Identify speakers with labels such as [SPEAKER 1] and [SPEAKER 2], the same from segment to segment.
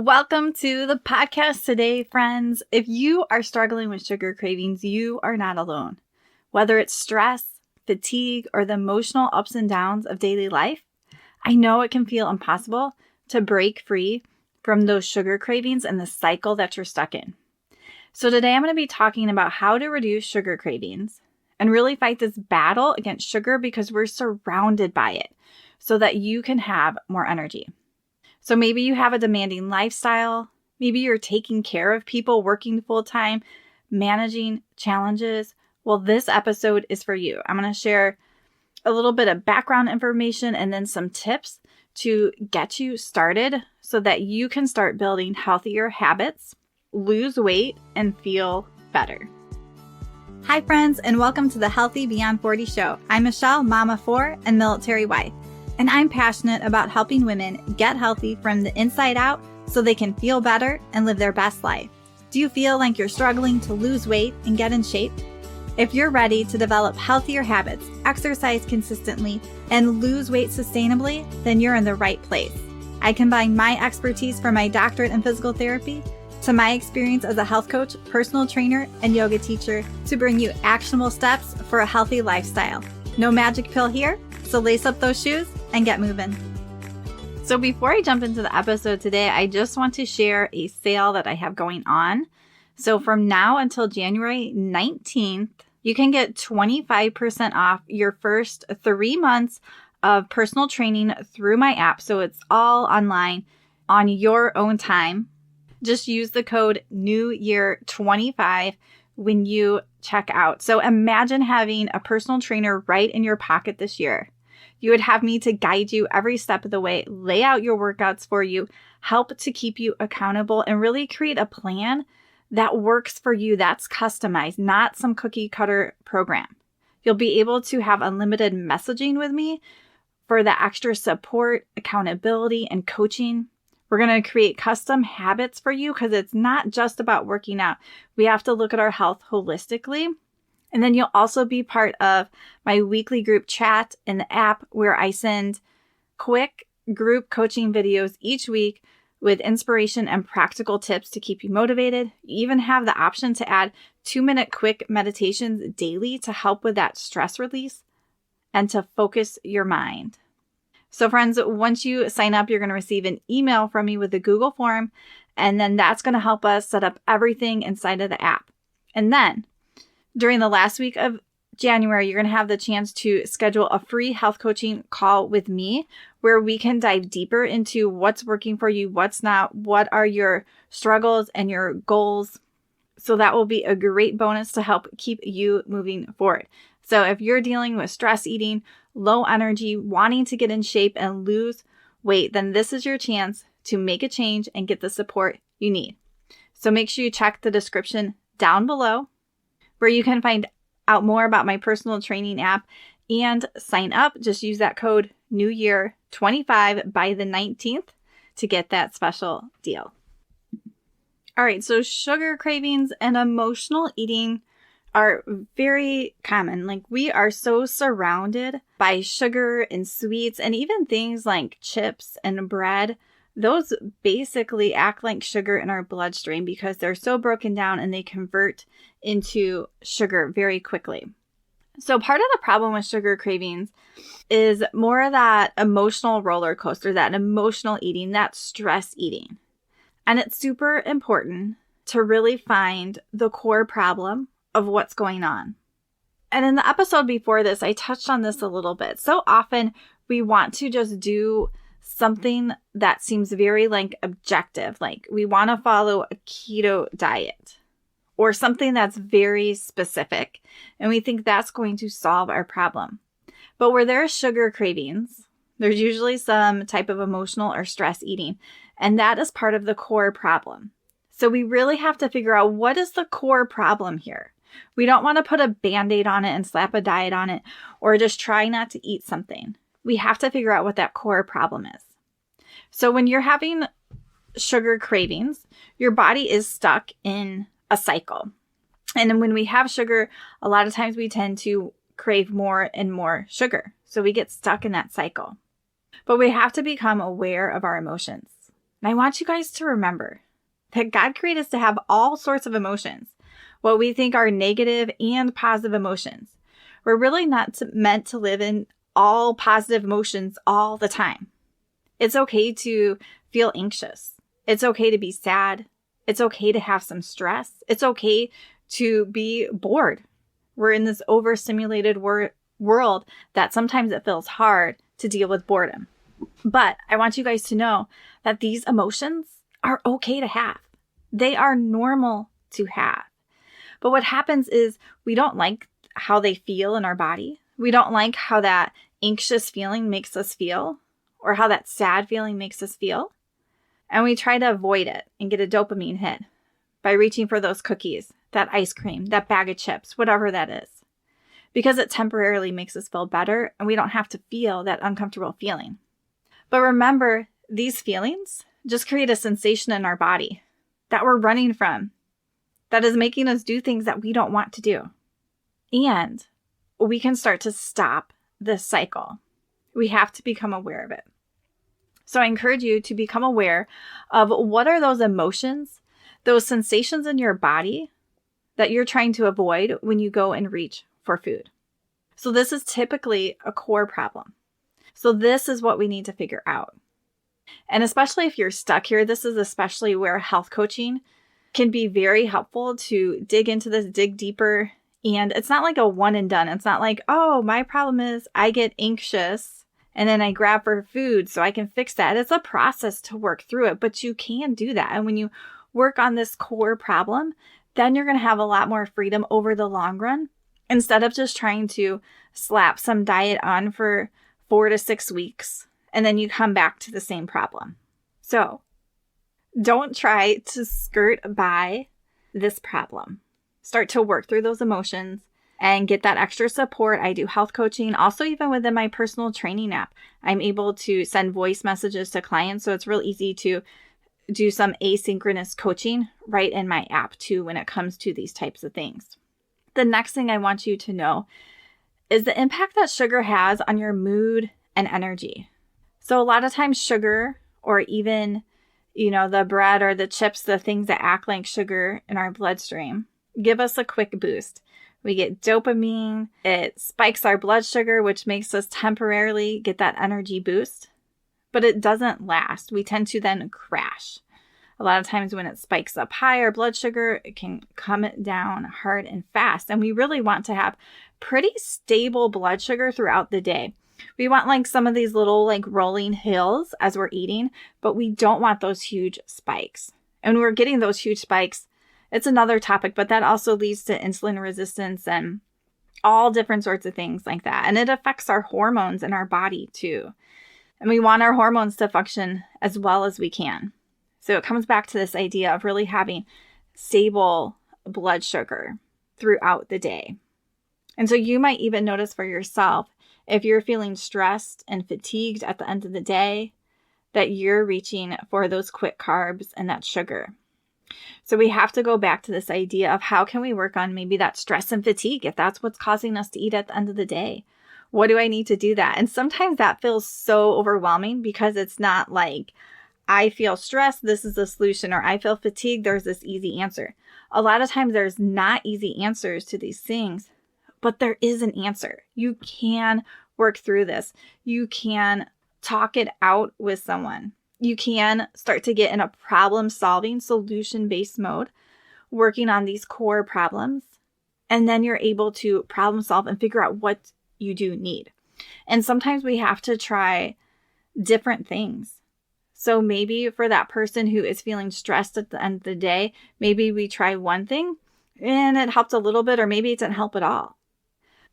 [SPEAKER 1] Welcome to the podcast today, friends. If you are struggling with sugar cravings, you are not alone. Whether it's stress, fatigue, or the emotional ups and downs of daily life, I know it can feel impossible to break free from those sugar cravings and the cycle that you're stuck in. So today I'm going to be talking about how to reduce sugar cravings and really fight this battle against sugar because we're surrounded by it so that you can have more energy. So maybe you have a demanding lifestyle. Maybe you're taking care of people, working full-time, managing challenges. Well, this episode is for you. I'm going to share a little bit of background information and then some tips to get you started so that you can start building healthier habits, lose weight, and feel better. Hi, friends, and welcome to the Healthy Beyond 40 show. I'm Michele, mama 4 and military wife. And I'm passionate about helping women get healthy from the inside out so they can feel better and live their best life. Do you feel like you're struggling to lose weight and get in shape? If you're ready to develop healthier habits, exercise consistently, and lose weight sustainably, then you're in the right place. I combine my expertise from my doctorate in physical therapy to my experience as a health coach, personal trainer, and yoga teacher to bring you actionable steps for a healthy lifestyle. No magic pill here, so lace up those shoes and get moving. So before I jump into the episode today, I just want to share a sale that I have going on. So from now until January 19th, you can get 25% off your first 3 months of personal training through my app. So it's all online on your own time. Just use the code NEWYEAR25 when you check out. So imagine having a personal trainer right in your pocket this year. You would have me to guide you every step of the way, lay out your workouts for you, help to keep you accountable, and really create a plan that works for you, that's customized, not some cookie cutter program. You'll be able to have unlimited messaging with me for the extra support, accountability, and coaching. We're going to create custom habits for you because it's not just about working out. We have to look at our health holistically. And then you'll also be part of my weekly group chat in the app where I send quick group coaching videos each week with inspiration and practical tips to keep you motivated. You even have the option to add 2-minute quick meditations daily to help with that stress release and to focus your mind. So friends, once you sign up, you're going to receive an email from me with a Google form, and then that's going to help us set up everything inside of the app. And then during the last week of January, you're going to have the chance to schedule a free health coaching call with me where we can dive deeper into what's working for you, what's not, what are your struggles and your goals. So that will be a great bonus to help keep you moving forward. So if you're dealing with stress eating, low energy, wanting to get in shape and lose weight, then this is your chance to make a change and get the support you need. So make sure you check the description down below where you can find out more about my personal training app and sign up. Just use that code NEWYEAR25 by the 19th to get that special deal. All right, so sugar cravings and emotional eating are very common. Like, we are so surrounded by sugar and sweets and even things like chips and bread. Those basically act like sugar in our bloodstream because they're so broken down and they convert into sugar very quickly. So part of the problem with sugar cravings is more of that emotional roller coaster, that emotional eating, that stress eating. And it's super important to really find the core problem of what's going on. And in the episode before this, I touched on this a little bit. So often we want to just do something that seems very objective, like we want to follow a keto diet or something that's very specific, and we think that's going to solve our problem. But where there are sugar cravings, there's usually some type of emotional or stress eating, and that is part of the core problem. So we really have to figure out what is the core problem here. We don't want to put a Band-Aid on it and slap a diet on it or just try not to eat something. We have to figure out what that core problem is. So when you're having sugar cravings, your body is stuck in a cycle. And then when we have sugar, a lot of times we tend to crave more and more sugar. So we get stuck in that cycle. But we have to become aware of our emotions. And I want you guys to remember that God created us to have all sorts of emotions, what we think are negative and positive emotions. We're really not meant to live in all positive emotions all the time. It's okay to feel anxious. It's okay to be sad. It's okay to have some stress. It's okay to be bored. We're in this overstimulated world that sometimes it feels hard to deal with boredom. But I want you guys to know that these emotions are okay to have. They are normal to have. But what happens is we don't like how they feel in our body. We don't like how that anxious feeling makes us feel or how that sad feeling makes us feel. And we try to avoid it and get a dopamine hit by reaching for those cookies, that ice cream, that bag of chips, whatever that is, because it temporarily makes us feel better and we don't have to feel that uncomfortable feeling. But remember, these feelings just create a sensation in our body that we're running from, that is making us do things that we don't want to do. And we can start to stop this cycle. We have to become aware of it. So I encourage you to become aware of what are those emotions, those sensations in your body that you're trying to avoid when you go and reach for food. So this is typically a core problem. So this is what we need to figure out. And especially if you're stuck here, this is especially where health coaching can be very helpful to dig into this, dig deeper. And it's not like a one and done. It's not like, oh, my problem is I get anxious and then I grab for food so I can fix that. It's a process to work through it, but you can do that. And when you work on this core problem, then you're going to have a lot more freedom over the long run instead of just trying to slap some diet on for 4 to 6 weeks and then you come back to the same problem. So don't try to skirt by this problem. Start to work through those emotions and get that extra support. I do health coaching. Also, even within my personal training app, I'm able to send voice messages to clients. So it's real easy to do some asynchronous coaching right in my app too when it comes to these types of things. The next thing I want you to know is the impact that sugar has on your mood and energy. So a lot of times sugar, or even, the bread or the chips, the things that act like sugar in our bloodstream, give us a quick boost. We get dopamine. It spikes our blood sugar, which makes us temporarily get that energy boost. But it doesn't last. We tend to then crash. A lot of times when it spikes up high, our blood sugar, it can come down hard and fast. And we really want to have pretty stable blood sugar throughout the day. We want like some of these little like rolling hills as we're eating, but we don't want those huge spikes. And when we're getting those huge spikes, it's another topic, but that also leads to insulin resistance and all different sorts of things like that. And it affects our hormones in our body too. And we want our hormones to function as well as we can. So it comes back to this idea of really having stable blood sugar throughout the day. And so you might even notice for yourself, if you're feeling stressed and fatigued at the end of the day, that you're reaching for those quick carbs and that sugar. So we have to go back to this idea of how can we work on maybe that stress and fatigue if that's what's causing us to eat at the end of the day. What do I need to do that? And sometimes that feels so overwhelming because it's not like I feel stressed, this is the solution, or I feel fatigued, there's this easy answer. A lot of times there's not easy answers to these things, but there is an answer. You can work through this. You can talk it out with someone. You can start to get in a problem-solving, solution-based mode, working on these core problems, and then you're able to problem solve and figure out what you do need. And sometimes we have to try different things. So maybe for that person who is feeling stressed at the end of the day, maybe we try one thing and it helped a little bit, or maybe it didn't help at all.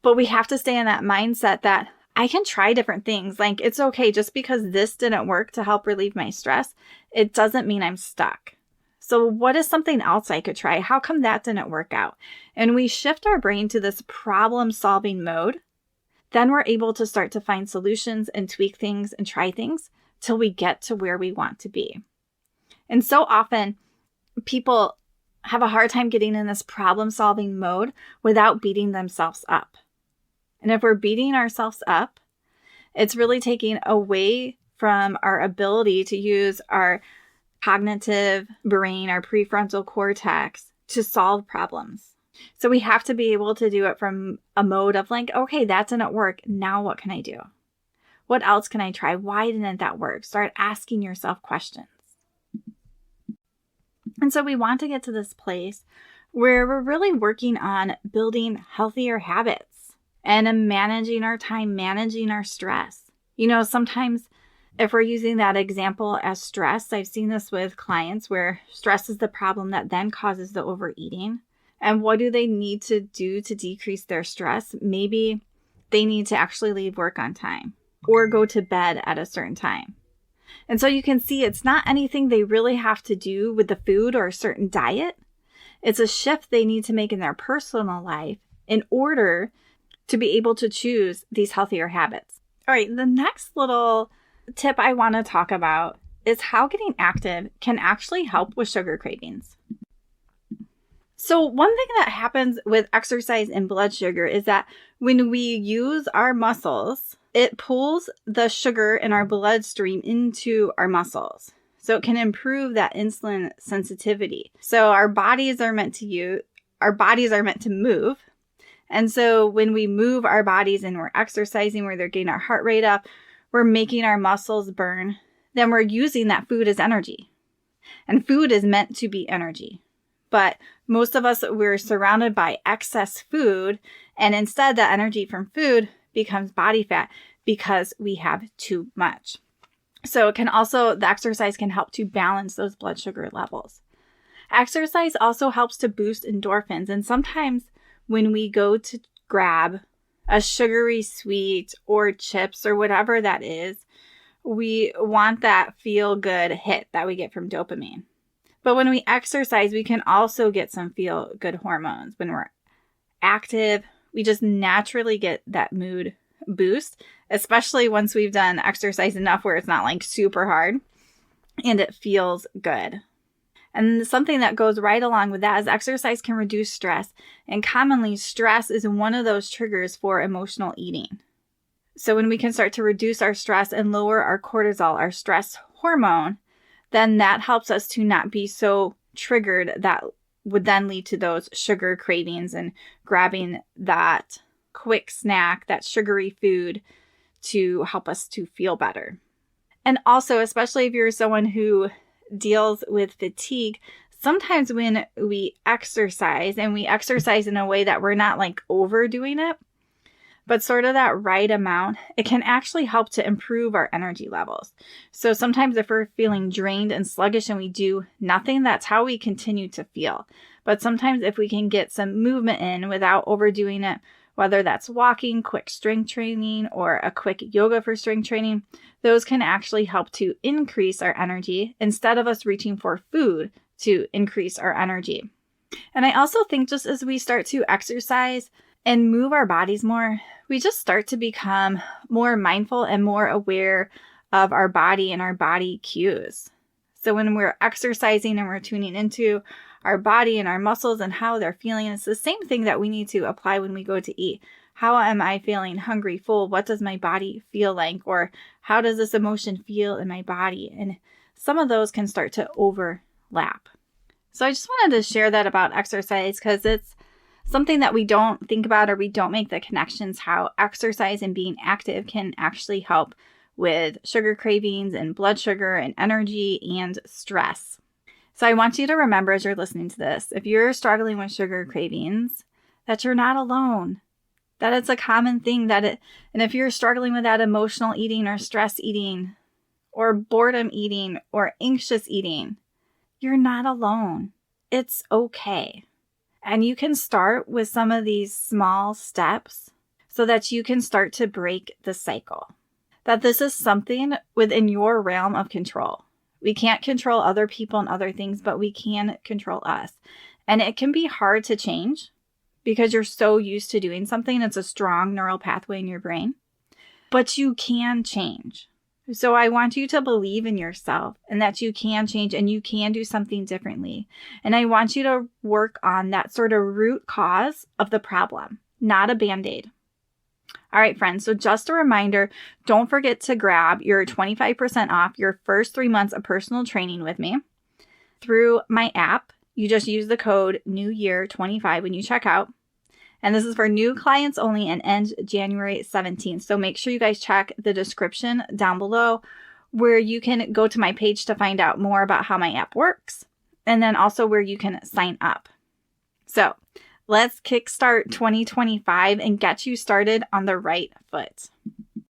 [SPEAKER 1] But we have to stay in that mindset that I can try different things. Like, it's okay. Just because this didn't work to help relieve my stress, it doesn't mean I'm stuck. So what is something else I could try? How come that didn't work out? And we shift our brain to this problem-solving mode. Then we're able to start to find solutions and tweak things and try things till we get to where we want to be. And so often people have a hard time getting in this problem-solving mode without beating themselves up. And if we're beating ourselves up, it's really taking away from our ability to use our cognitive brain, our prefrontal cortex, to solve problems. So we have to be able to do it from a mode of like, okay, that didn't work. Now what can I do? What else can I try? Why didn't that work? Start asking yourself questions. And so we want to get to this place where we're really working on building healthier habits and managing our time, managing our stress. Sometimes if we're using that example as stress, I've seen this with clients where stress is the problem that then causes the overeating. And what do they need to do to decrease their stress? Maybe they need to actually leave work on time or go to bed at a certain time. And so you can see it's not anything they really have to do with the food or a certain diet. It's a shift they need to make in their personal life in order to be able to choose these healthier habits. All right, the next little tip I want to talk about is how getting active can actually help with sugar cravings. So one thing that happens with exercise and blood sugar is that when we use our muscles, it pulls the sugar in our bloodstream into our muscles. So it can improve that insulin sensitivity. So our bodies are meant to move. And so when we move our bodies and we're exercising, where they're getting our heart rate up, we're making our muscles burn, then we're using that food as energy. And food is meant to be energy. But most of us, we're surrounded by excess food, and instead the energy from food becomes body fat because we have too much. So the exercise can help to balance those blood sugar levels. Exercise also helps to boost endorphins. And sometimes when we go to grab a sugary sweet or chips or whatever that is, we want that feel-good hit that we get from dopamine. But when we exercise, we can also get some feel-good hormones. When we're active, we just naturally get that mood boost, especially once we've done exercise enough where it's not like super hard and it feels good. And something that goes right along with that is exercise can reduce stress. And commonly, stress is one of those triggers for emotional eating. So when we can start to reduce our stress and lower our cortisol, our stress hormone, then that helps us to not be so triggered that would then lead to those sugar cravings and grabbing that quick snack, that sugary food to help us to feel better. And also, especially if you're someone who deals with fatigue, sometimes when we exercise, and we exercise in a way that we're not like overdoing it, but sort of that right amount, it can actually help to improve our energy levels. So sometimes if we're feeling drained and sluggish and we do nothing, that's how we continue to feel. But sometimes if we can get some movement in without overdoing it, whether that's walking, quick strength training, or a quick yoga for strength training, those can actually help to increase our energy instead of us reaching for food to increase our energy. And I also think just as we start to exercise and move our bodies more, we just start to become more mindful and more aware of our body and our body cues. So when we're exercising and we're tuning into our body and our muscles and how they're feeling, it's the same thing that we need to apply when we go to eat. How am I feeling? Hungry, full? What does my body feel like? Or how does this emotion feel in my body? And some of those can start to overlap. So I just wanted to share that about exercise because it's something that we don't think about or we don't make the connections how exercise and being active can actually help with sugar cravings and blood sugar and energy and stress. So I want you to remember as you're listening to this, if you're struggling with sugar cravings, that you're not alone, that it's a common thing and if you're struggling with that emotional eating or stress eating or boredom eating or anxious eating, you're not alone. It's okay. And you can start with some of these small steps so that you can start to break the cycle. That this is something within your realm of control. We can't control other people and other things, but we can control us. And it can be hard to change because you're so used to doing something. It's a strong neural pathway in your brain, but you can change. So I want you to believe in yourself and that you can change and you can do something differently. And I want you to work on that sort of root cause of the problem, not a Band-Aid. All right, friends. So just a reminder, don't forget to grab your 25% off your first 3 months of personal training with me. through my app. You just use the code NEWYEAR25 when you check out. And this is for new clients only and ends January 17th. So make sure you guys check the description down below where you can go to my page to find out more about how my app works. And then also where you can sign up. So let's kickstart 2025 and get you started on the right foot.